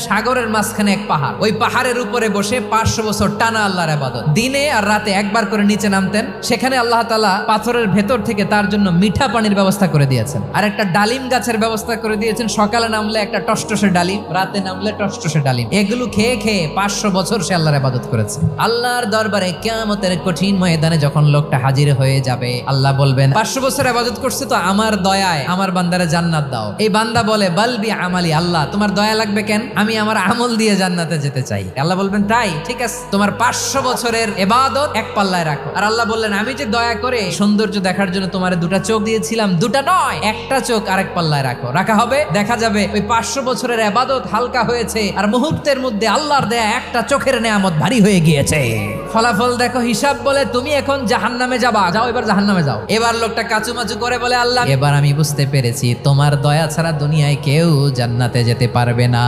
সাগরের মাঝখানে এক পাহাড়, ওই পাহাড়ের উপরে বসে 500 বছর টানা আল্লাহর ইবাদত। দিনে আর রাতে একবার করে নিচে নামতেন। সেখানে আল্লাহ তাআলা পাথরের ভেতর থেকে তার জন্য মিঠা পানির ব্যবস্থা করে দিয়েছেন, আর একটা ডালিম গাছের ব্যবস্থা করে দিয়েছেন। সকালে নামলে একটা টসটসে ডালিম, রাতে নামলে টসটসে ডালিম। এগুলো খেয়ে খেয়ে 500 বছর সে আল্লাহর ইবাদত করেছে। আল্লাহর দরবারে কিয়ামতের কঠিন ময়দানে যখন লোকটা হাজির হয়ে যাবে, আল্লাহ বলবেন 500 বছর ইবাদত করছে তো আমার দয়ায় আমার বান্দারে জান্নাত দাও। এই বান্দা বলে বালবি আমালি, আল্লাহ তোমার দয়া লাগবে কেন, আমি আমার আমল দিয়ে জান্নাতে যেতে চাই। আল্লাহ বলবেন তাই, ঠিক আছে, তোমার 500 বছরের ইবাদত এক পাল্লায় রাখো। আর আল্লাহ বললেন আমি যে দয়া করে সৌন্দর্য দেখার জন্য তোমারে 2টা চোখ দিয়েছিলাম, 2টা নয়, একটা চোখ আরেক পাল্লায় রাখো। রাখা হবে, দেখা যাবে ওই 500 বছরের ইবাদত হালকা হয়েছে, আর মুহূর্তের মধ্যে আল্লাহর দেয়া একটা চোখের নেয়ামত ভারী হয়ে গিয়েছে। ফলাফল দেখো, হিসাব বলে তুমি এখন জাহান্নামে যাবা, যাও এবার জাহান্নামে যাও। এবার লোকটা কাচুমাচু করে বলে আল্লাহ এবার আমি বুঝতে পেরেছি তোমার দয়া ছাড়া দুনিয়ায় কেউ জান্নাতে যেতে পারবে না।